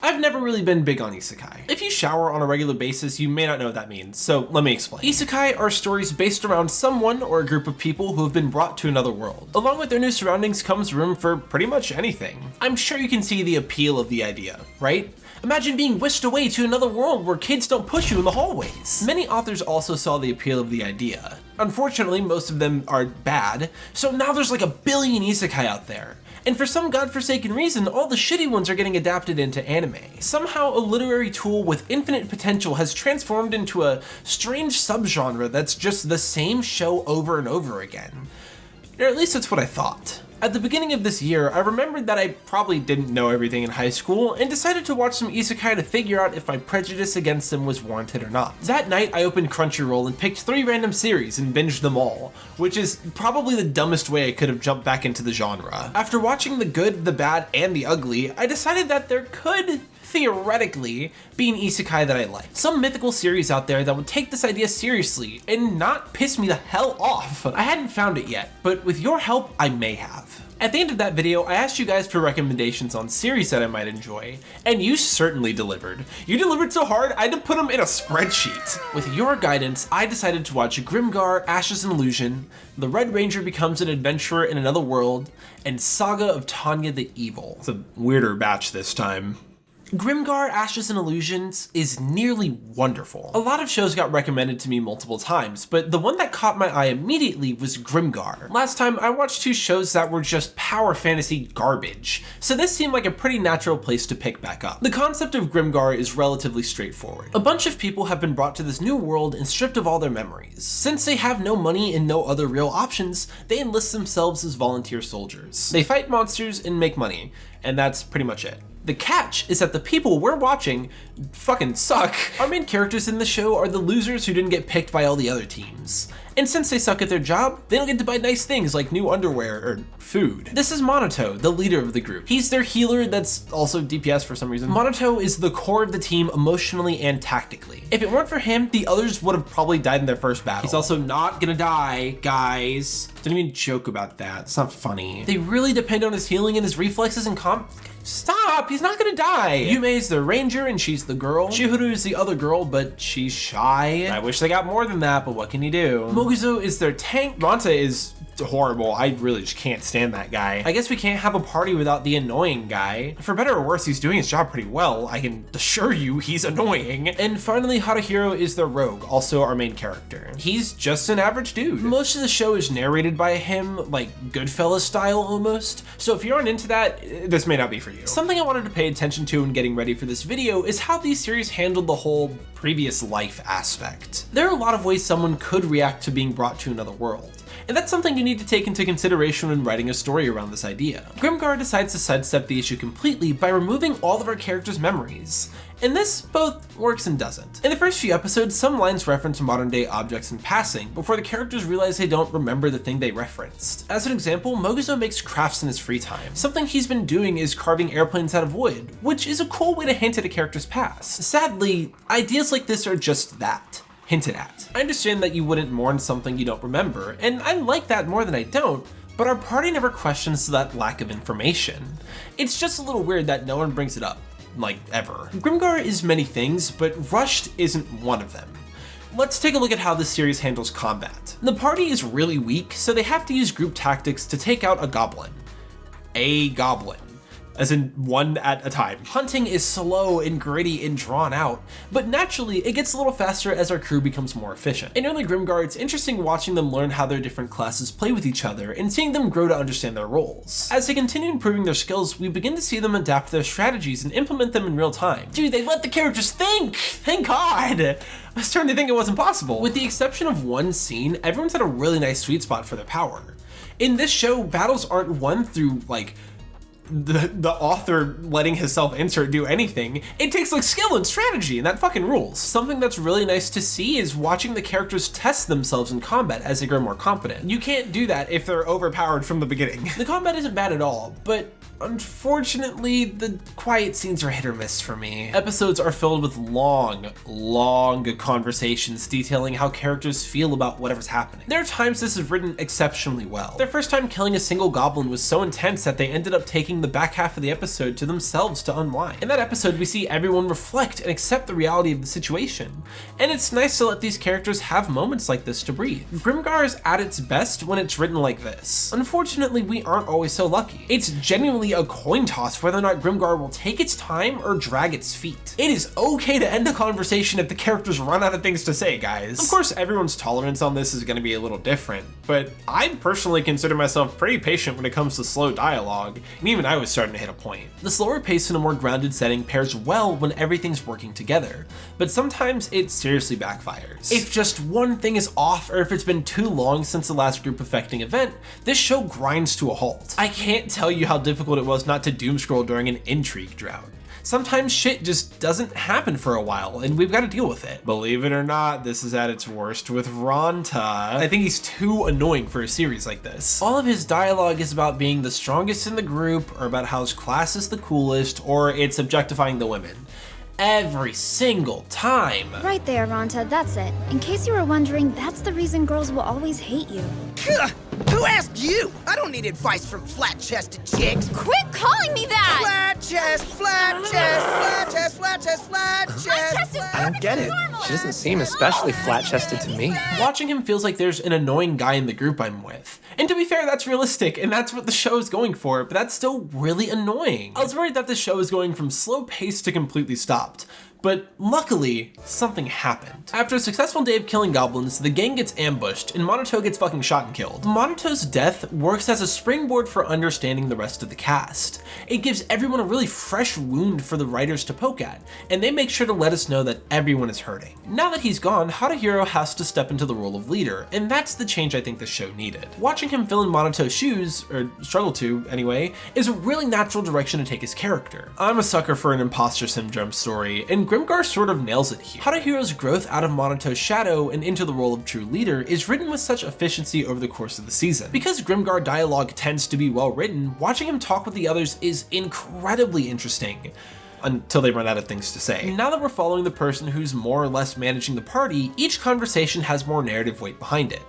I've never really been big on isekai. If you shower on a regular basis, you may not know what that means, so let me explain. Isekai are stories based around someone or a group of people who have been brought to another world. Along with their new surroundings comes room for pretty much anything. I'm sure you can see the appeal of the idea, right? Imagine being whisked away to another world where kids don't push you in the hallways. Many authors also saw the appeal of the idea. Unfortunately, most of them are bad, so now there's like a billion isekai out there. And for some godforsaken reason, all the shitty ones are getting adapted into anime. Somehow a literary tool with infinite potential has transformed into a strange subgenre that's just the same show over and over again. Or at least that's what I thought. At the beginning of this year, I remembered that I probably didn't know everything in high school and decided to watch some isekai to figure out if my prejudice against them was warranted or not. That night, I opened Crunchyroll and picked 3 random series and binged them all, which is probably the dumbest way I could have jumped back into the genre. After watching the good, the bad, and the ugly, I decided that there could theoretically be an isekai that I like. Some mythical series out there that would take this idea seriously and not piss me the hell off. I hadn't found it yet, but with your help, I may have. At the end of that video, I asked you guys for recommendations on series that I might enjoy, and you certainly delivered. You delivered so hard, I had to put them in a spreadsheet. With your guidance, I decided to watch Grimgar, Ashes and Illusion, The Red Ranger Becomes an Adventurer in Another World, and Saga of Tanya the Evil. It's a weirder batch this time. Grimgar, Ashes and Illusions is nearly wonderful. A lot of shows got recommended to me multiple times, but the one that caught my eye immediately was Grimgar. Last time I watched 2 shows that were just power fantasy garbage, so this seemed like a pretty natural place to pick back up. The concept of Grimgar is relatively straightforward. A bunch of people have been brought to this new world and stripped of all their memories. Since they have no money and no other real options, they enlist themselves as volunteer soldiers. They fight monsters and make money, and that's pretty much it. The catch is that the people we're watching fucking suck. Our main characters in the show are the losers who didn't get picked by all the other teams. And since they suck at their job, they don't get to buy nice things like new underwear or food. This is Monoto, the leader of the group. He's their healer that's also DPS for some reason. Monoto is the core of the team emotionally and tactically. If it weren't for him, the others would have probably died in their first battle. He's also not gonna die, guys. Don't even joke about that, it's not funny. They really depend on his healing and his reflexes and Stop! He's not gonna die! Yumei's the ranger and she's the girl. Chihuru is the other girl, but she's shy. I wish they got more than that, but what can you do? Moguzo is their tank. Ranta is horrible. I really just can't stand that guy. I guess we can't have a party without the annoying guy. For better or worse, he's doing his job pretty well. I can assure you he's annoying. And finally, Haruhiro is the rogue, also our main character. He's just an average dude. Most of the show is narrated by him, like Goodfellas style almost. So if you aren't into that, this may not be for you. Something I wanted to pay attention to in getting ready for this video is how these series handled the whole previous life aspect. There are a lot of ways someone could react to being brought to another world. And that's something you need to take into consideration when writing a story around this idea. Grimgar decides to sidestep the issue completely by removing all of our characters' memories. And this both works and doesn't. In the first few episodes, some lines reference modern day objects in passing before the characters realize they don't remember the thing they referenced. As an example, Moguzo makes crafts in his free time. Something he's been doing is carving airplanes out of wood, which is a cool way to hint at a character's past. Sadly, ideas like this are just that. Hinted at. I understand that you wouldn't mourn something you don't remember, and I like that more than I don't, but our party never questions that lack of information. It's just a little weird that no one brings it up, like ever. Grimgar is many things, but rushed isn't one of them. Let's take a look at how this series handles combat. The party is really weak, so they have to use group tactics to take out a goblin. A goblin. As in one at a time. Hunting is slow and gritty and drawn out, but naturally it gets a little faster as our crew becomes more efficient. In early Grimgar, it's interesting watching them learn how their different classes play with each other and seeing them grow to understand their roles. As they continue improving their skills, we begin to see them adapt their strategies and implement them in real time. Dude, they let the characters think! Thank God! I was starting to think it wasn't possible. With the exception of one scene, everyone's at a really nice sweet spot for their power. In this show, battles aren't won through, like, the author letting his self-insert do anything. It takes like skill and strategy, and that fucking rules. Something that's really nice to see is watching the characters test themselves in combat as they grow more competent. You can't do that if they're overpowered from the beginning. The combat isn't bad at all, but unfortunately, the quiet scenes are hit or miss for me. Episodes are filled with long conversations detailing how characters feel about whatever's happening. There are times this is written exceptionally well. Their first time killing a single goblin was so intense that they ended up taking leaving the back half of the episode to themselves to unwind. In that episode, we see everyone reflect and accept the reality of the situation, and it's nice to let these characters have moments like this to breathe. Grimgar is at its best when it's written like this. Unfortunately, we aren't always so lucky. It's genuinely a coin toss whether or not Grimgar will take its time or drag its feet. It is okay to end a conversation if the characters run out of things to say, guys. Of course, everyone's tolerance on this is going to be a little different, but I personally consider myself pretty patient when it comes to slow dialogue, and even I was starting to hit a point. The slower pace in a more grounded setting pairs well when everything's working together, but sometimes it seriously backfires. If just one thing is off, or if it's been too long since the last group affecting event, this show grinds to a halt. I can't tell you how difficult it was not to doomscroll during an intrigue drought. Sometimes shit just doesn't happen for a while, and we've got to deal with it. Believe it or not, this is at its worst with Ronta. I think he's too annoying for a series like this. All of his dialogue is about being the strongest in the group, or about how his class is the coolest, or it's objectifying the women. Every single time. Right there, Ronta, that's it. In case you were wondering, that's the reason girls will always hate you. Who asked you? I don't need advice from flat-chested chicks. Quit calling me that! Flat chest, flat chest, flat chest, flat chest, flat chest. I don't get it. She doesn't seem especially flat-chested to me. Watching him feels like there's an annoying guy in the group I'm with. And to be fair, that's realistic, and that's what the show is going for, but that's still really annoying. I was worried that the show is going from slow pace to completely stopped. But luckily, something happened. After a successful day of killing goblins, the gang gets ambushed, and Monoto gets fucking shot and killed. Monoto's death works as a springboard for understanding the rest of the cast. It gives everyone a really fresh wound for the writers to poke at, and they make sure to let us know that everyone is hurting. Now that he's gone, Howdy has to step into the role of leader, and that's the change I think the show needed. Watching him fill in Monoto's shoes, or struggle to anyway, is a really natural direction to take his character. I'm a sucker for an imposter syndrome story, and Grimgar sort of nails it here. Howdy's growth out of Monoto's shadow and into the role of true leader is written with such efficiency over the course of the season. Because Grimgar dialogue tends to be well written, watching him talk with the others is incredibly interesting. Until they run out of things to say. Now that we're following the person who's more or less managing the party, each conversation has more narrative weight behind it.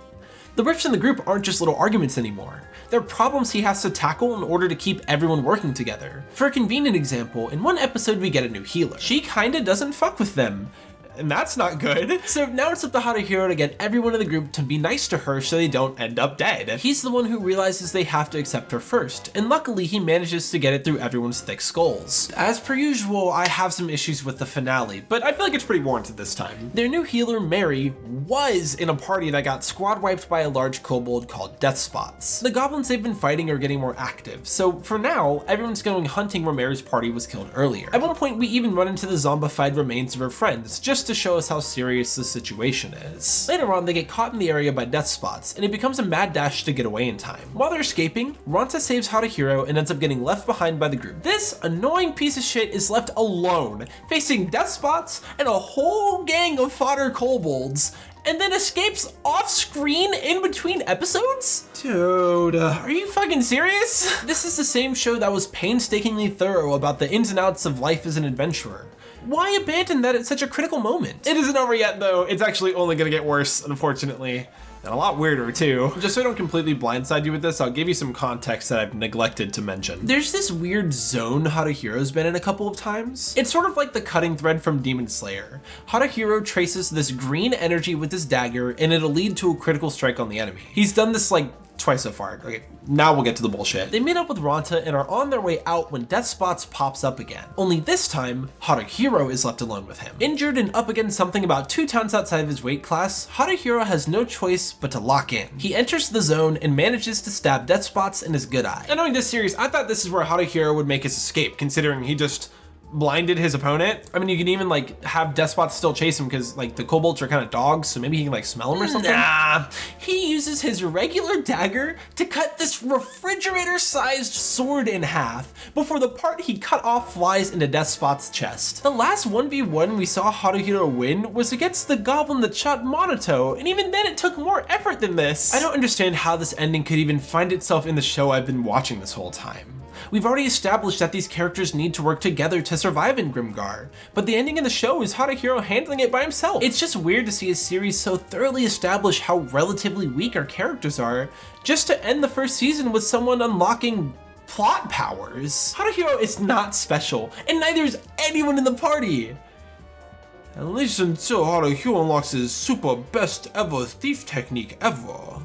The rifts in the group aren't just little arguments anymore. They're problems he has to tackle in order to keep everyone working together. For a convenient example, in one episode we get a new healer. She kinda doesn't fuck with them. And that's not good. So now it's up to Howdy to get everyone in the group to be nice to her so they don't end up dead. He's the one who realizes they have to accept her first, and luckily he manages to get it through everyone's thick skulls. As per usual, I have some issues with the finale, but I feel like it's pretty warranted this time. Their new healer, Mary, was in a party that got squad wiped by a large kobold called Death Spots. The goblins they've been fighting are getting more active, so for now, everyone's going hunting where Mary's party was killed earlier. At one point, we even run into the zombified remains of her friends, just to show us how serious the situation is. Later on, they get caught in the area by Death Spots, and it becomes a mad dash to get away in time. While they're escaping, Ronta saves Howdy and ends up getting left behind by the group. This annoying piece of shit is left alone, facing Death Spots and a whole gang of fodder kobolds, and then escapes off screen in between episodes? Dude, are you fucking serious? This is the same show that was painstakingly thorough about the ins and outs of life as an adventurer. Why abandon that at such a critical moment? It isn't over yet though. It's actually only gonna get worse, unfortunately. And a lot weirder too. Just so I don't completely blindside you with this, I'll give you some context that I've neglected to mention. There's this weird zone Howdy's been in a couple of times. It's sort of like the cutting thread from Demon Slayer. Howdy traces this green energy with his dagger and it'll lead to a critical strike on the enemy. He's done this like twice so far. Okay, now we'll get to the bullshit. They meet up with Ronta and are on their way out when Death Spots pops up again. Only this time, Howdy is left alone with him. Injured and up against something about 2 towns outside of his weight class, Howdy has no choice but to lock in. He enters the zone and manages to stab Death Spots in his good eye. And knowing this series, I thought this is where Howdy would make his escape, considering he just blinded his opponent. I mean, you can even like have Death Spots still chase him because like the kobolds are kind of dogs, so maybe he can like smell them or something. Nah, he uses his regular dagger to cut this refrigerator-sized sword in half before the part he cut off flies into Death Spots' chest. The last 1v1 we saw Haruhiro win was against the goblin that shot Monoto, and even then it took more effort than this. I don't understand how this ending could even find itself in the show I've been watching this whole time. We've already established that these characters need to work together to survive in Grimgar, but the ending in the show is Haruhiro handling it by himself. It's just weird to see a series so thoroughly establish how relatively weak our characters are, just to end the first season with someone unlocking plot powers. Haruhiro is not special, and neither is anyone in the party. At least until Haruhiro unlocks his super best ever thief technique ever.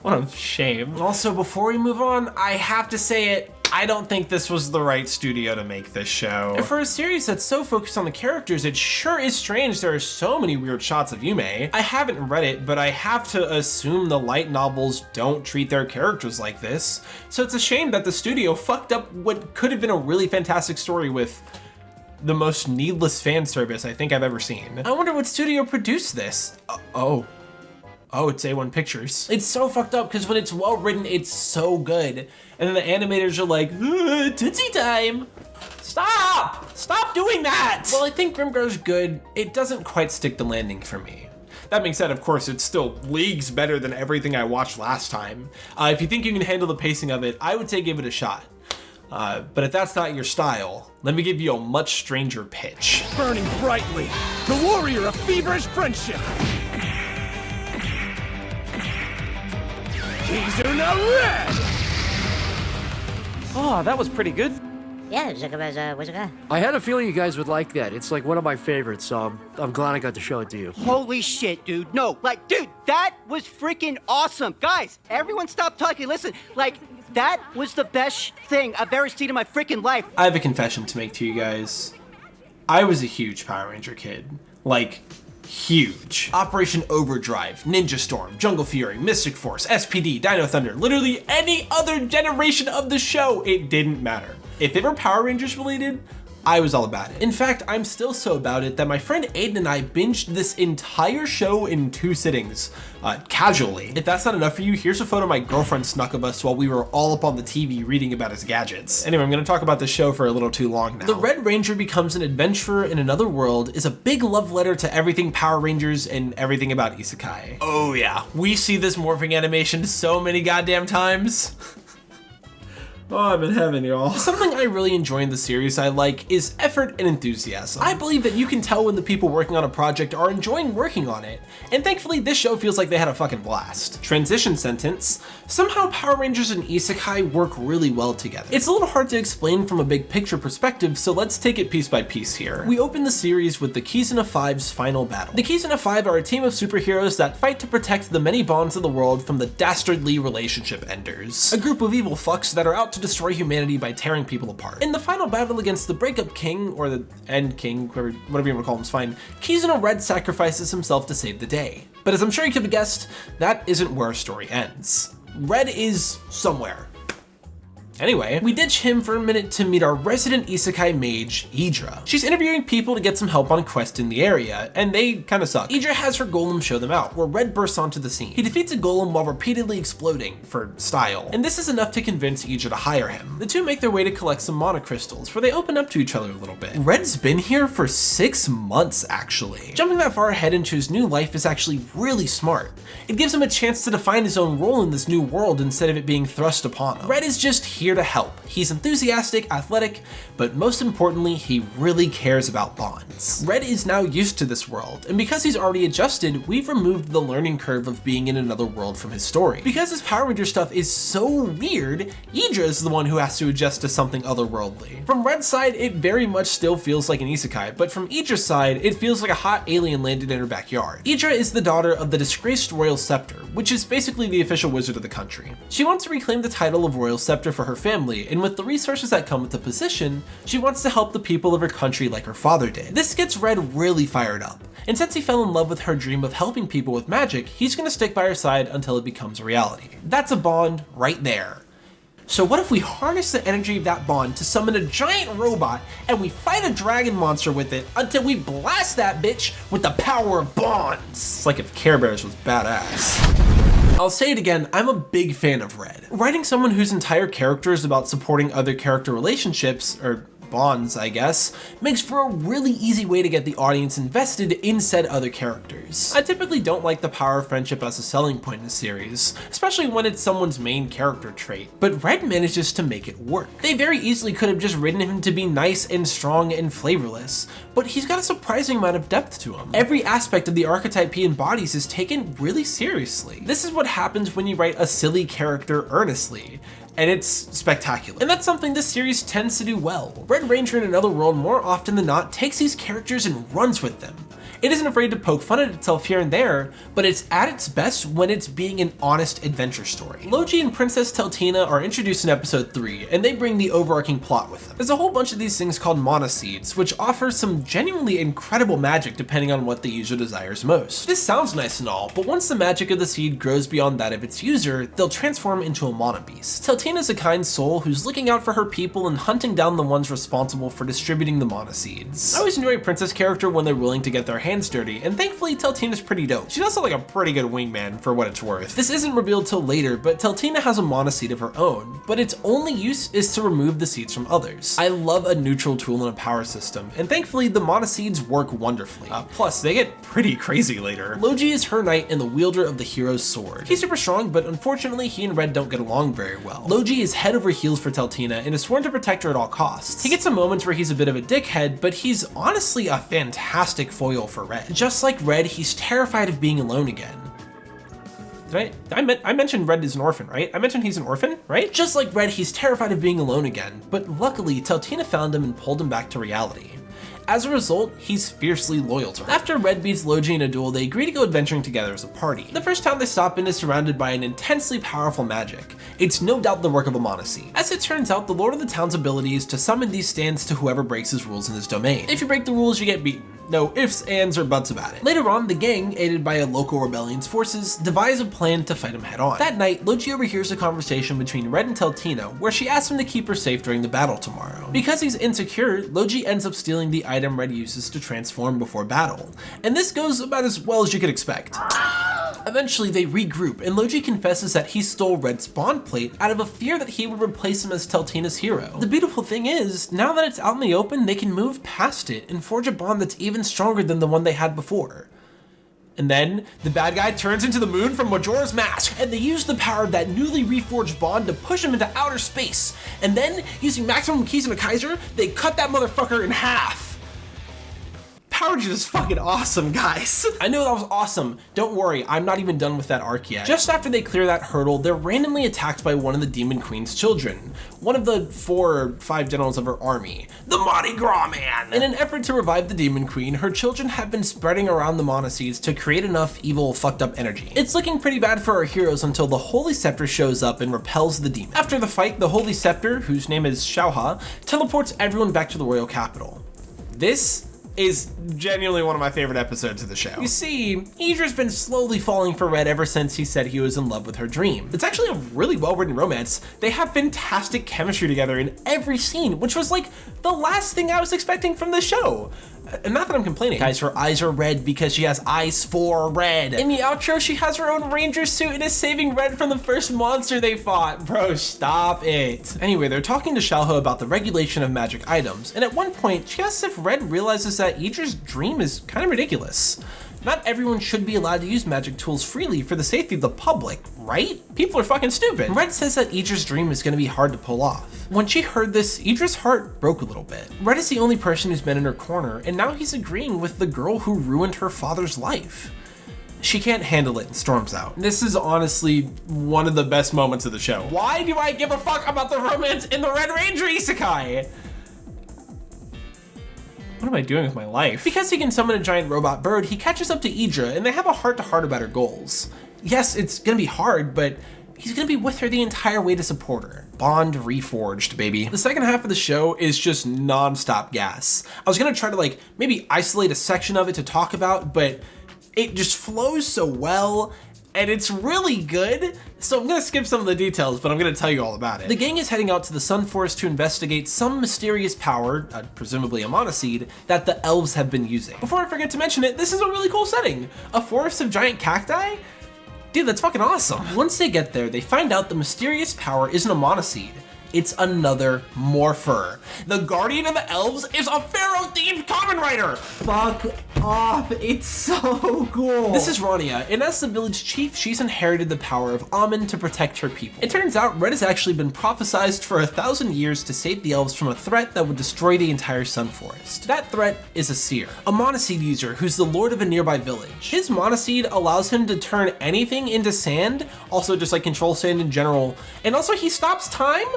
What a shame. Also, before we move on, I have to say it, I don't think this was the right studio to make this show. And for a series that's so focused on the characters, it sure is strange there are so many weird shots of Yume. I haven't read it, but I have to assume the light novels don't treat their characters like this. So it's a shame that the studio fucked up what could have been a really fantastic story with the most needless fan service I think I've ever seen. I wonder what studio produced this. Oh, it's A1 Pictures. It's so fucked up because when it's well written, it's so good. And then the animators are like, Tootsie time. Stop doing that. Well, I think Grimgar's good. It doesn't quite stick the landing for me. That being said, of course, it's still leagues better than everything I watched last time. If you think you can handle the pacing of it, I would say give it a shot. But if that's not your style, let me give you a much stranger pitch. Burning brightly, the warrior of feverish friendship. Kizuna Red! Oh, that was pretty good. Yeah, was I had a feeling you guys would like that. It's like one of my favorites, so I'm glad I got to show it to you. Holy shit, dude. No, like, dude, that was freaking awesome. Guys, everyone stop talking. Listen, like, that was the best thing I've ever seen in my freaking life. I have a confession to make to you guys. I was a huge Power Ranger kid. Like, huge. Operation Overdrive, Ninja Storm, Jungle Fury, Mystic Force, SPD, Dino Thunder, literally any other generation of the show, it didn't matter. If they were Power Rangers related, I was all about it. In fact, I'm still so about it that my friend Aiden and I binged this entire show in 2 sittings, casually. If that's not enough for you, here's a photo my girlfriend snuck of us while we were all up on the TV reading about his gadgets. Anyway, I'm gonna talk about the show for a little too long now. The Red Ranger becomes an adventurer in another world is a big love letter to everything Power Rangers and everything about Isekai. Oh yeah, we see this morphing animation so many goddamn times. Oh, I'm in heaven, y'all. Something I really enjoy in the series I like is effort and enthusiasm. I believe that you can tell when the people working on a project are enjoying working on it, and thankfully this show feels like they had a fucking blast. Transition sentence, somehow Power Rangers and Isekai work really well together. It's a little hard to explain from a big picture perspective, so let's take it piece by piece here. We open the series with the Kizuna 5's final battle. The Kizuna 5 are a team of superheroes that fight to protect the many bonds of the world from the dastardly relationship enders. A group of evil fucks that are out to destroy humanity by tearing people apart. In the final battle against the Breakup King, or the End King, whatever you want to call him is fine, Kizuna Red sacrifices himself to save the day. But as I'm sure you could have guessed, that isn't where our story ends. Red is somewhere. Anyway, we ditch him for a minute to meet our resident Isekai mage, Idra. She's interviewing people to get some help on a quest in the area, and they kinda suck. Idra has her golem show them out, where Red bursts onto the scene. He defeats a golem while repeatedly exploding, for style, and this is enough to convince Idra to hire him. The two make their way to collect some mana crystals, where they open up to each other a little bit. Red's been here for 6 months, actually. Jumping that far ahead into his new life is actually really smart. It gives him a chance to define his own role in this new world instead of it being thrust upon him. Red is just here to help. He's enthusiastic, athletic, but most importantly, he really cares about bonds. Red is now used to this world, and because he's already adjusted, we've removed the learning curve of being in another world from his story. Because his Power Ranger stuff is so weird, Idra is the one who has to adjust to something otherworldly. From Red's side, it very much still feels like an Isekai, but from Idra's side, it feels like a hot alien landed in her backyard. Idra is the daughter of the disgraced Royal Scepter, which is basically the official wizard of the country. She wants to reclaim the title of Royal Scepter for her family, and with the resources that come with the position, she wants to help the people of her country like her father did. This gets Red really fired up, and since he fell in love with her dream of helping people with magic, he's gonna stick by her side until it becomes a reality. That's a bond right there. So what if we harness the energy of that bond to summon a giant robot and we fight a dragon monster with it until we blast that bitch with the power of bonds? It's like if Care Bears was badass. I'll say it again, I'm a big fan of Red. Writing someone whose entire character is about supporting other character relationships, or bonds, I guess, makes for a really easy way to get the audience invested in said other characters. I typically don't like the power of friendship as a selling point in a series, especially when it's someone's main character trait, but Red manages to make it work. They very easily could have just written him to be nice and strong and flavorless, but he's got a surprising amount of depth to him. Every aspect of the archetype he embodies is taken really seriously. This is what happens when you write a silly character earnestly. and it's spectacular. And that's something this series tends to do well. Red Ranger in Another World more often than not takes these characters and runs with them. It isn't afraid to poke fun at itself here and there, but it's at its best when it's being an honest adventure story. Logi and Princess Teltina are introduced in episode 3, and they bring the overarching plot with them. There's a whole bunch of these things called mana seeds, which offer some genuinely incredible magic depending on what the user desires most. This sounds nice and all, but once the magic of the seed grows beyond that of its user, they'll transform into a mana beast. Teltina's a kind soul who's looking out for her people and hunting down the ones responsible for distributing the mana seeds. I always enjoy a princess character when they're willing to get their hands dirty, and thankfully Teltina's pretty dope. She's also like a pretty good wingman for what it's worth. This isn't revealed till later, but Teltina has a mana seed of her own, but its only use is to remove the seeds from others. I love a neutral tool in a power system, and thankfully the mana seeds work wonderfully. Plus, they get pretty crazy later. Logi is her knight and the wielder of the hero's sword. He's super strong, but unfortunately he and Red don't get along very well. Logi is head over heels for Teltina and is sworn to protect her at all costs. He gets some moments where he's a bit of a dickhead, but he's honestly a fantastic foil for Red. Just like Red, he's terrified of being alone again. I mentioned Red is an orphan, right? I mentioned he's an orphan, right? Just like Red, he's terrified of being alone again, but luckily Teltina found him and pulled him back to reality. As a result, he's fiercely loyal to her. After Red beats Logi in a duel, they agree to go adventuring together as a party. The first town they stop in is surrounded by an intensely powerful magic. It's no doubt the work of a mana seed. As it turns out, the lord of the town's ability is to summon these stands to whoever breaks his rules in his domain. If you break the rules, you get beaten. No ifs, ands, or buts about it. Later on, the gang, aided by a local rebellion's forces, devise a plan to fight him head on. That night, Logi overhears a conversation between Red and Teltina, where she asks him to keep her safe during the battle tomorrow. Because he's insecure, Logi ends up stealing the item Red uses to transform before battle, and this goes about as well as you could expect. Eventually, they regroup, and Logi confesses that he stole Red's bond plate out of a fear that he would replace him as Teltina's hero. The beautiful thing is, now that it's out in the open, they can move past it and forge a bond that's even stronger than the one they had before. And then, the bad guy turns into the moon from Majora's Mask, and they use the power of that newly reforged bond to push him into outer space. And then, using maximum keys and a Kaiser, they cut that motherfucker in half. Power Grid is fucking awesome, guys. I know that was awesome. Don't worry, I'm not even done with that arc yet. Just after they clear that hurdle, they're randomly attacked by one of the Demon Queen's children, one of the 4 or 5 generals of her army, the Mardi Gras Man. In an effort to revive the Demon Queen, her children have been spreading around the mana seeds to create enough evil, fucked up energy. It's looking pretty bad for our heroes until the Holy Scepter shows up and repels the demon. After the fight, the Holy Scepter, whose name is Xiaoha, teleports everyone back to the royal capital. This is genuinely one of my favorite episodes of the show. You see, Idra's been slowly falling for Red ever since he said he was in love with her dream. It's actually a really well-written romance. They have fantastic chemistry together in every scene, which was like the last thing I was expecting from the show. And not that I'm complaining. Guys, her eyes are red because she has eyes for Red. In the outro, she has her own ranger suit and is saving Red from the first monster they fought. Bro, stop it. Anyway, they're talking to Xiaohe about the regulation of magic items, and at one point, she asks if Red realizes that Idra's dream is kind of ridiculous. Not everyone should be allowed to use magic tools freely for the safety of the public, right? People are fucking stupid. Red says that Idra's dream is gonna be hard to pull off. When she heard this, Idra's heart broke a little bit. Red is the only person who's been in her corner, and now he's agreeing with the girl who ruined her father's life. She can't handle it and storms out. This is honestly one of the best moments of the show. Why do I give a fuck about the romance in the Red Ranger Isekai? What am I doing with my life? Because he can summon a giant robot bird, he catches up to Idra and they have a heart-to-heart about her goals. Yes, it's gonna be hard, but he's gonna be with her the entire way to support her. Bond reforged, baby. The second half of the show is just non-stop gas. I was gonna try to like maybe isolate a section of it to talk about, but it just flows so well and it's really good. So I'm gonna skip some of the details, but I'm gonna tell you all about it. The gang is heading out to the Sun Forest to investigate some mysterious power, presumably a mana seed, that the elves have been using. Before I forget to mention it, this is a really cool setting. A forest of giant cacti? Dude, that's fucking awesome. Once they get there, they find out the mysterious power isn't a mana seed. It's another morpher. The Guardian of the Elves is a Pharaoh-themed Kamen Rider! Fuck off, it's so cool. This is Rania, and as the village chief, she's inherited the power of Amen to protect her people. It turns out Red has actually been prophesized for 1,000 years to save the elves from a threat that would destroy the entire Sun Forest. That threat is a seer, a monoseed user who's the lord of a nearby village. His monoseed allows him to turn anything into sand, also just like control sand in general, and also he stops time?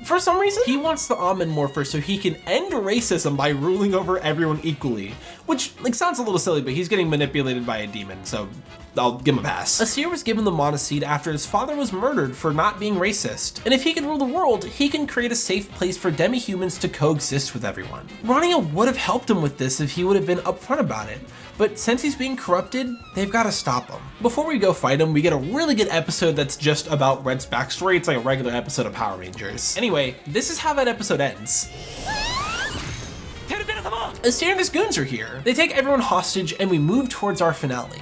For some reason, he wants the Amen morpher so he can end racism by ruling over everyone equally. Which, like, sounds a little silly, but he's getting manipulated by a demon, so I'll give him a pass. Asir was given the monoseed after his father was murdered for not being racist. And if he can rule the world, he can create a safe place for demi-humans to coexist with everyone. Rania would have helped him with this if he would have been upfront about it. But since he's being corrupted, they've got to stop him. Before we go fight him, we get a really good episode that's just about Red's backstory. It's like a regular episode of Power Rangers. Anyway, this is how that episode ends. Asir and his goons are here. They take everyone hostage and we move towards our finale.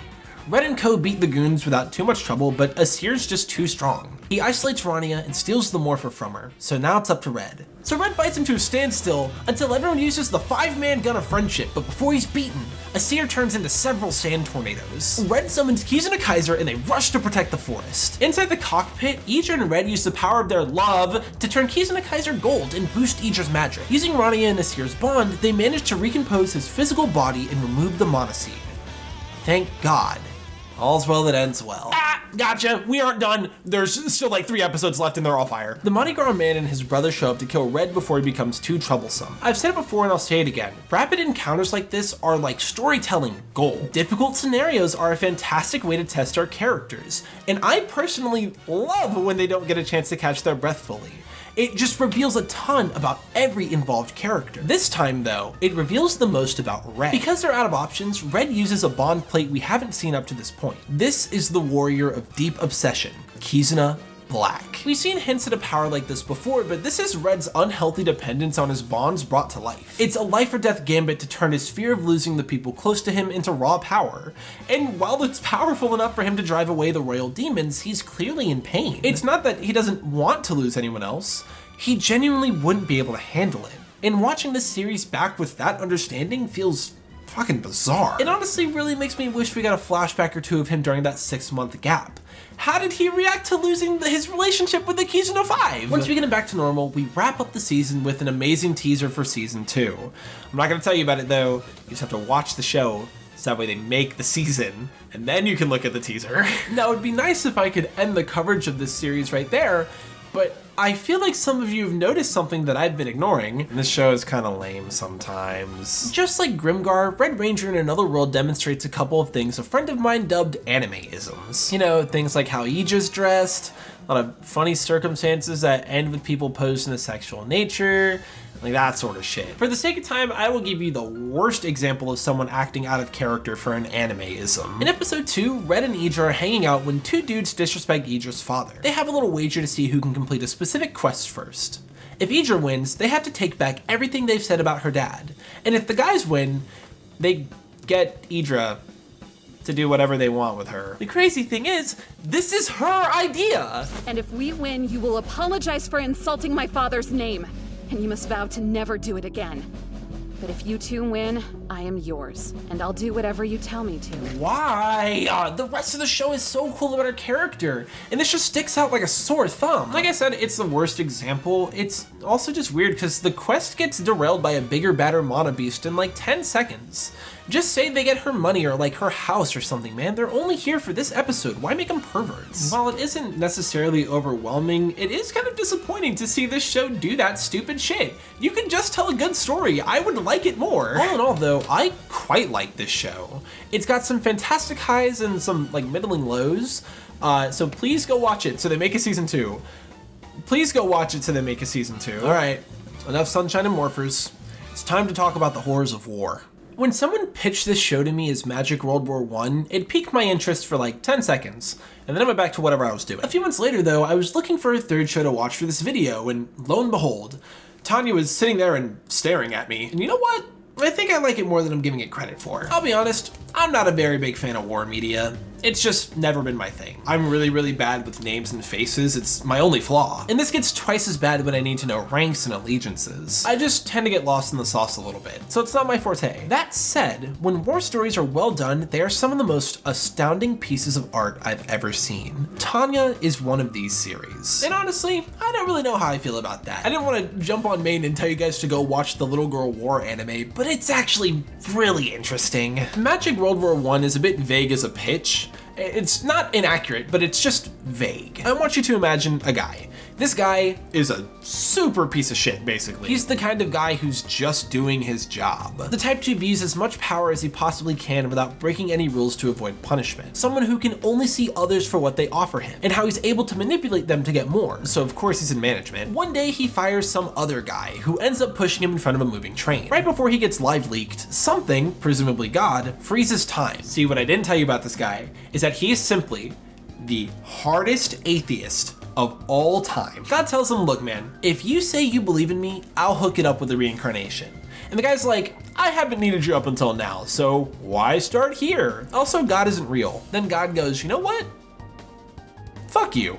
Red and Co beat the goons without too much trouble, but Asir's just too strong. He isolates Rania and steals the morpher from her, so now it's up to Red. So Red fights him to a standstill until everyone uses the 5-man gun of friendship, but before he's beaten, Asir turns into several sand tornadoes. Red summons Kizuna Kaiser and they rush to protect the forest. Inside the cockpit, Idra and Red use the power of their love to turn Kizuna Kaiser gold and boost Idra's magic. Using Rania and Asir's bond, they manage to recompose his physical body and remove the monoseed. Thank God. All's well that ends well. Ah, gotcha, we aren't done. There's still like 3 episodes left and they're all fire. The Mardi Gras man and his brother show up to kill Red before he becomes too troublesome. I've said it before and I'll say it again. Rapid encounters like this are like storytelling gold. Difficult scenarios are a fantastic way to test our characters. And I personally love when they don't get a chance to catch their breath fully. It just reveals a ton about every involved character. This time though, it reveals the most about Red. Because they're out of options, Red uses a bond plate we haven't seen up to this point. This is the warrior of deep obsession, Kizuna Black. We've seen hints at a power like this before, but this is Red's unhealthy dependence on his bonds brought to life. It's a life or death gambit to turn his fear of losing the people close to him into raw power. And while it's powerful enough for him to drive away the royal demons, he's clearly in pain. It's not that he doesn't want to lose anyone else, he genuinely wouldn't be able to handle it. And watching this series back with that understanding feels fucking bizarre. It honestly really makes me wish we got a flashback or two of him during that 6-month gap. How did he react to losing his relationship with the Kizuna 5? Once we get him back to normal, we wrap up the season with an amazing teaser for season 2. I'm not gonna tell you about it though, you just have to watch the show, so that way they make the season, and then you can look at the teaser. Now it'd be nice if I could end the coverage of this series right there, but I feel like some of you have noticed something that I've been ignoring. And this show is kind of lame sometimes. Just like Grimgar, Red Ranger in Another World demonstrates a couple of things a friend of mine dubbed anime-isms. You know, things like how Idra's dressed, a lot of funny circumstances that end with people posed in a sexual nature, like that sort of shit. For the sake of time, I will give you the worst example of someone acting out of character for an anime-ism. In episode 2, Red and Idra are hanging out when 2 dudes disrespect Idra's father. They have a little wager to see who can complete a specific quest first. If Idra wins, they have to take back everything they've said about her dad. And if the guys win, they get Idra to do whatever they want with her. The crazy thing is, this is her idea! And if we win, you will apologize for insulting my father's name. And you must vow to never do it again. But if you two win, I am yours, and I'll do whatever you tell me to. Why? The rest of the show is so cool about her character, and this just sticks out like a sore thumb. Like I said, it's the worst example. It's also just weird because the quest gets derailed by a bigger, badder Mana Beast in like 10 seconds. Just say they get her money or like her house or something, man. They're only here for this episode. Why make them perverts? While it isn't necessarily overwhelming, it is kind of disappointing to see this show do that stupid shit. You can just tell a good story. I would like it more. All in all though, I quite like this show. It's got some fantastic highs and some like middling lows. So please go watch it so they make a season 2. Please go watch it so they make a season 2. All right, enough sunshine and morphers. It's time to talk about the horrors of war. When someone pitched this show to me as Magic World War I, it piqued my interest for like 10 seconds, and then I went back to whatever I was doing. A few months later though, I was looking for a third show to watch for this video, and lo and behold, Tanya was sitting there and staring at me. And you know what? I think I like it more than I'm giving it credit for. I'll be honest, I'm not a very big fan of war media. It's just never been my thing. I'm really bad with names and faces. It's my only flaw. And this gets twice as bad when I need to know ranks and allegiances. I just tend to get lost in the sauce a little bit, so it's not my forte. That said, when war stories are well done, they are some of the most astounding pieces of art I've ever seen. Tanya is one of these series. And honestly, I don't really know how I feel about that. I didn't want to jump on main and tell you guys to go watch the Little Girl War anime, but it's actually really interesting. Magic World War I is a bit vague as a pitch. It's not inaccurate, but it's just vague. I want you to imagine a guy. This guy is a super piece of shit, basically. He's the kind of guy who's just doing his job. The type to abuse as much power as he possibly can without breaking any rules to avoid punishment. Someone who can only see others for what they offer him, and how he's able to manipulate them to get more. So of course he's in management. One day he fires some other guy who ends up pushing him in front of a moving train. Right before he gets live leaked, something, presumably God, freezes time. See, what I didn't tell you about this guy is that he is simply the hardest atheist of all time. God tells him, look man, if you say you believe in me, I'll hook it up with the reincarnation. And the guy's like, I haven't needed you up until now, so why start here? Also, God isn't real. Then God goes, you know what? Fuck you.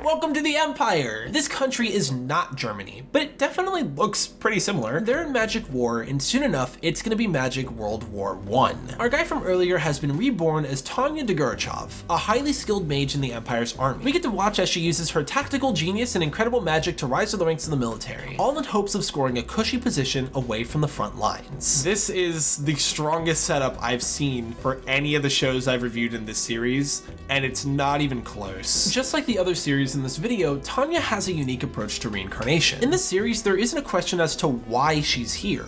Welcome to the Empire! This country is not Germany, but it definitely looks pretty similar. They're in Magic War, and soon enough, it's gonna be Magic World War I. Our guy from earlier has been reborn as Tanya Degurachov, a highly skilled mage in the Empire's army. We get to watch as she uses her tactical genius and incredible magic to rise to the ranks of the military, all in hopes of scoring a cushy position away from the front lines. This is the strongest setup I've seen for any of the shows I've reviewed in this series, and it's not even close. Just like the other series in this video, Tanya has a unique approach to reincarnation. In this series, there isn't a question as to why she's here.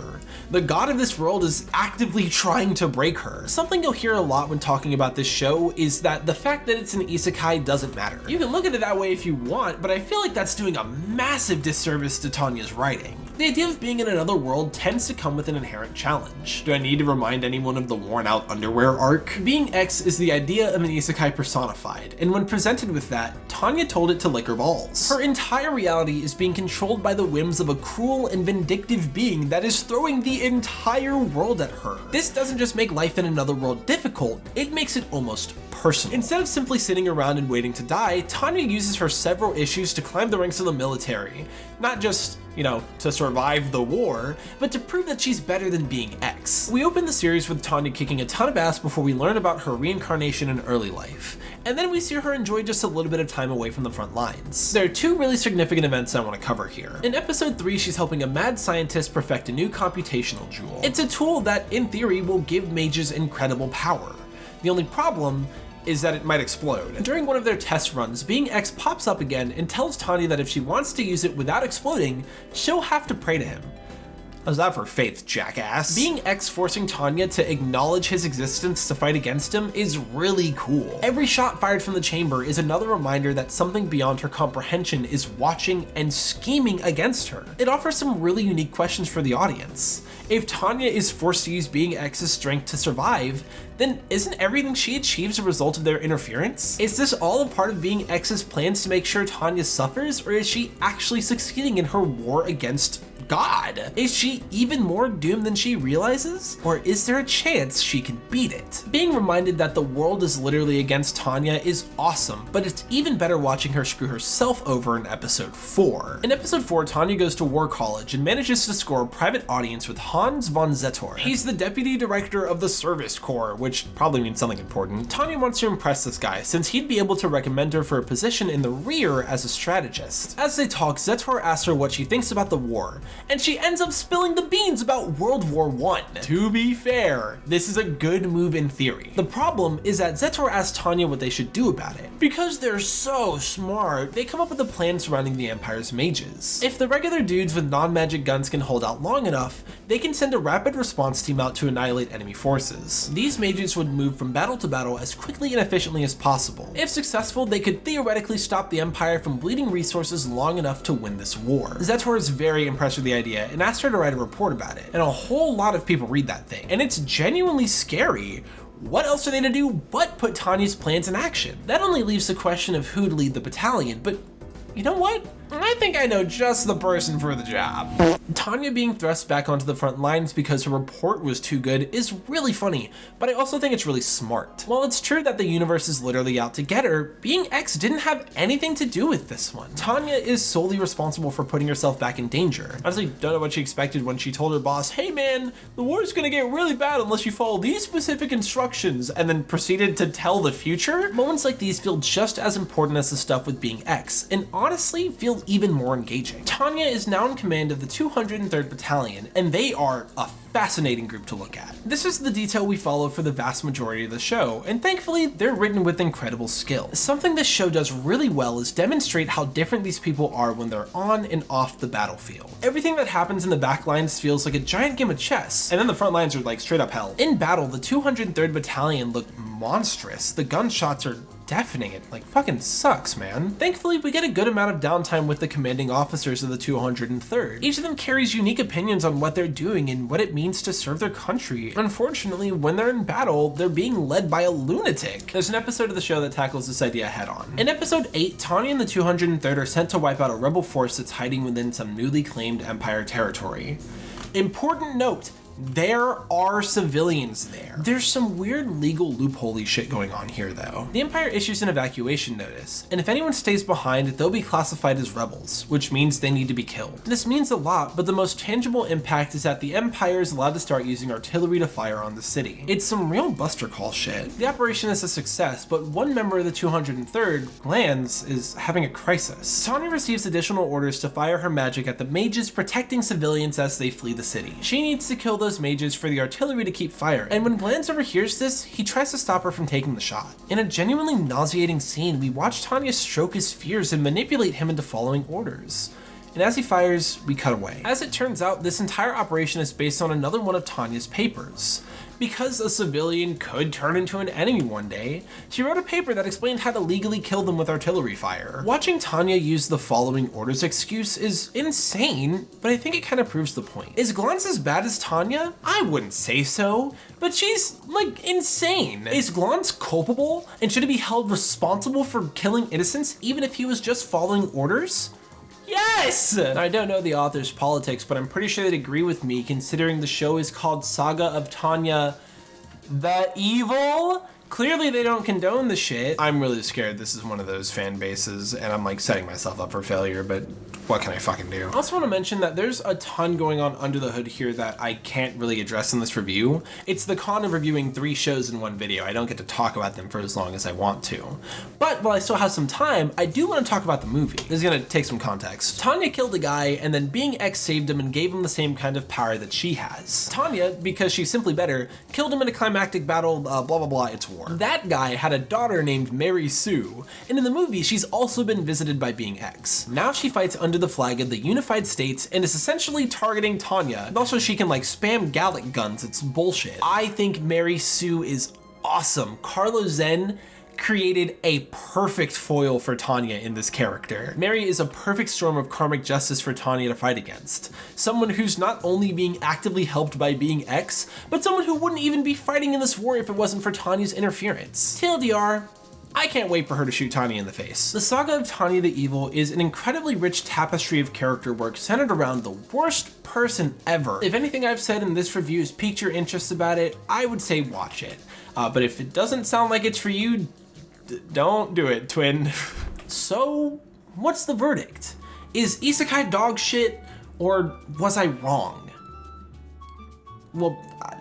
The god of this world is actively trying to break her. Something you'll hear a lot when talking about this show is that the fact that it's an isekai doesn't matter. You can look at it that way if you want, but I feel like that's doing a massive disservice to Tanya's writing. The idea of being in another world tends to come with an inherent challenge. Do I need to remind anyone of the worn out underwear arc? Being X is the idea of an isekai personified, and when presented with that, Tanya told it to lick her balls. Her entire reality is being controlled by the whims of a cruel and vindictive being that is throwing the entire world at her. This doesn't just make life in another world difficult, it makes it almost personal. Instead of simply sitting around and waiting to die, Tanya uses her several issues to climb the ranks of the military. Not just, you know, to survive the war, but to prove that she's better than being X. We open the series with Tanya kicking a ton of ass before we learn about her reincarnation in early life, and then we see her enjoy just a little bit of time away from the front lines. There are two really significant events I want to cover here. In episode 3, she's helping a mad scientist perfect a new computational jewel. It's a tool that, in theory, will give mages incredible power. The only problem is that it might explode. During one of their test runs, Being X pops up again and tells Tanya that if she wants to use it without exploding, she'll have to pray to him. How's that for faith, jackass? Being X forcing Tanya to acknowledge his existence to fight against him is really cool. Every shot fired from the chamber is another reminder that something beyond her comprehension is watching and scheming against her. It offers some really unique questions for the audience. If Tanya is forced to use Being X's strength to survive, then isn't everything she achieves a result of their interference? Is this all a part of Being X's plans to make sure Tanya suffers, or is she actually succeeding in her war against God? Is she even more doomed than she realizes? Or is there a chance she can beat it? Being reminded that the world is literally against Tanya is awesome, but it's even better watching her screw herself over in episode 4. In episode 4, Tanya goes to War College and manages to score a private audience with Hans von Zetor. He's the deputy director of the Service Corps, which probably means something important. Tanya wants to impress this guy since he'd be able to recommend her for a position in the rear as a strategist. As they talk, Zetor asks her what she thinks about the war, and she ends up spilling the beans about World War I. To be fair, this is a good move in theory. The problem is that Zetor asks Tanya what they should do about it. Because they're so smart, they come up with a plan surrounding the Empire's mages. If the regular dudes with non-magic guns can hold out long enough, they can send a rapid response team out to annihilate enemy forces. These mages would move from battle to battle as quickly and efficiently as possible. If successful, they could theoretically stop the Empire from bleeding resources long enough to win this war. Zetor is very impressed with the idea and asked her to write a report about it, and a whole lot of people read that thing, and it's genuinely scary. What else are they to do but put Tanya's plans in action? That only leaves the question of who to lead the battalion, but you know what? I think I know just the person for the job. Tanya being thrust back onto the front lines because her report was too good is really funny, but I also think it's really smart. While it's true that the universe is literally out to get her, being X didn't have anything to do with this one. Tanya is solely responsible for putting herself back in danger. Honestly, don't know what she expected when she told her boss, hey man, the war's gonna get really bad unless you follow these specific instructions, and then proceeded to tell the future. Moments like these feel just as important as the stuff with being X, and honestly feel even more engaging. Tanya is now in command of the 203rd Battalion, and they are a fascinating group to look at. This is the detail we follow for the vast majority of the show, and thankfully they're written with incredible skill. Something this show does really well is demonstrate how different these people are when they're on and off the battlefield. Everything that happens in the back lines feels like a giant game of chess, and then the front lines are like straight up hell. In battle, the 203rd Battalion look monstrous. The gunshots are deafening. It like fucking sucks, man. Thankfully, we get a good amount of downtime with the commanding officers of the 203rd. Each of them carries unique opinions on what they're doing and what it means to serve their country. Unfortunately, when they're in battle, they're being led by a lunatic. There's an episode of the show that tackles this idea head on. In episode 8, Tanya and the 203rd are sent to wipe out a rebel force that's hiding within some newly claimed Empire territory. Important note, there are civilians there. There's some weird legal loophole-y shit going on here though. The Empire issues an evacuation notice, and if anyone stays behind, they'll be classified as rebels, which means they need to be killed. This means a lot, but the most tangible impact is that the Empire is allowed to start using artillery to fire on the city. It's some real Buster Call shit. The operation is a success, but one member of the 203rd, Glands, is having a crisis. Tanya receives additional orders to fire her magic at the mages protecting civilians as they flee the city. She needs to kill those mages for the artillery to keep fire, and when Glands overhears this, he tries to stop her from taking the shot. In a genuinely nauseating scene, we watch Tanya stroke his fears and manipulate him into following orders. And as he fires, we cut away. As it turns out, this entire operation is based on another one of Tanya's papers. Because a civilian could turn into an enemy one day, she wrote a paper that explained how to legally kill them with artillery fire. Watching Tanya use the following orders excuse is insane, but I think it kind of proves the point. Is Glanz as bad as Tanya? I wouldn't say so, but she's like insane. Is Glanz culpable and should he be held responsible for killing innocents even if he was just following orders? Yes! I don't know the author's politics, but I'm pretty sure they'd agree with me considering the show is called Saga of Tanya the Evil. Clearly they don't condone the shit. I'm really scared this is one of those fan bases and I'm like setting myself up for failure, but what can I fucking do? I also want to mention that there's a ton going on under the hood here that I can't really address in this review. It's the con of reviewing 3 shows in one video. I don't get to talk about them for as long as I want to. But while I still have some time, I do want to talk about the movie. This is going to take some context. Tanya killed a guy and then Being X saved him and gave him the same kind of power that she has. Tanya, because she's simply better, killed him in a climactic battle, blah blah blah, it's war. That guy had a daughter named Mary Sue, and in the movie she's also been visited by Being X. Now she fights under the flag of the Unified States and is essentially targeting Tanya. And also she can like spam Gallic guns, it's bullshit. I think Mary Sue is awesome. Carlo Zen created a perfect foil for Tanya in this character. Mary is a perfect storm of karmic justice for Tanya to fight against. Someone who's not only being actively helped by Being X, but someone who wouldn't even be fighting in this war if it wasn't for Tanya's interference. TLDR, I can't wait for her to shoot Tanya in the face. The Saga of Tanya the Evil is an incredibly rich tapestry of character work centered around the worst person ever. If anything I've said in this review has piqued your interest about it, I would say watch it. But if it doesn't sound like it's for you, don't do it, twin. So, what's the verdict? Is Isekai dog shit, or was I wrong? Well,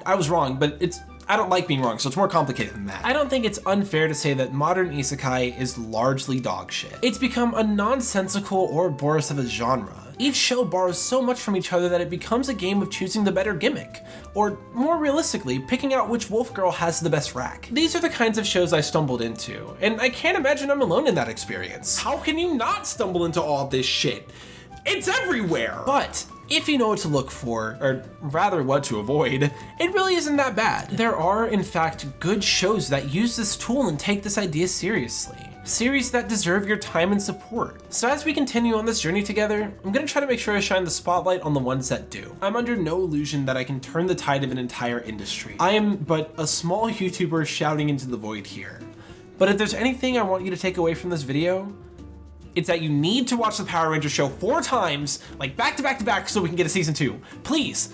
I was wrong, but I don't like being wrong, so it's more complicated than that. I don't think it's unfair to say that modern isekai is largely dog shit. It's become a nonsensical Ouroboros of a genre. Each show borrows so much from each other that it becomes a game of choosing the better gimmick, or more realistically, picking out which wolf girl has the best rack. These are the kinds of shows I stumbled into, and I can't imagine I'm alone in that experience. How can you not stumble into all this shit? It's everywhere! But if you know what to look for, or rather what to avoid, it really isn't that bad. There are, in fact, good shows that use this tool and take this idea seriously. Series that deserve your time and support. So as we continue on this journey together, I'm gonna try to make sure I shine the spotlight on the ones that do. I'm under no illusion that I can turn the tide of an entire industry. I am but a small YouTuber shouting into the void here. But if there's anything I want you to take away from this video, It's that you need to watch the Power Rangers show 4 times, like back to back to back, so we can get a season 2. Please.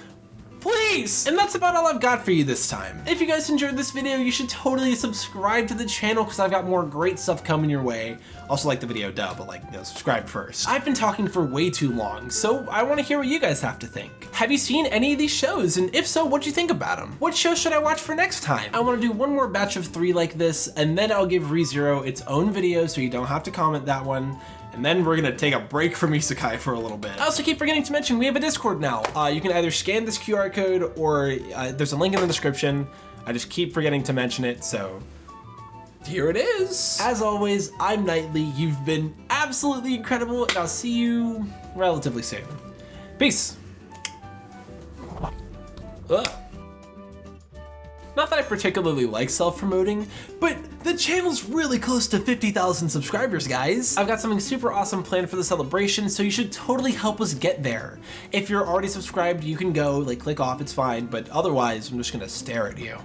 Please! And that's about all I've got for you this time. If you guys enjoyed this video, you should totally subscribe to the channel because I've got more great stuff coming your way. Also like the video, duh, but like, subscribe first. I've been talking for way too long, so I want to hear what you guys have to think. Have you seen any of these shows? And if so, what'd you think about them? What show should I watch for next time? I want to do one more batch of 3 like this, and then I'll give ReZero its own video so you don't have to comment that one. And then we're gonna take a break from Isekai for a little bit. I also keep forgetting to mention we have a Discord now. You can either scan this QR code or there's a link in the description. I just keep forgetting to mention it, so here it is. As always, I'm Knightley. You've been absolutely incredible, and I'll see you relatively soon. Peace. Ugh. Not that I particularly like self-promoting, but the channel's really close to 50,000 subscribers, guys. I've got something super awesome planned for the celebration, so you should totally help us get there. If you're already subscribed, you can go, like, click off, it's fine, but otherwise, I'm just gonna stare at you.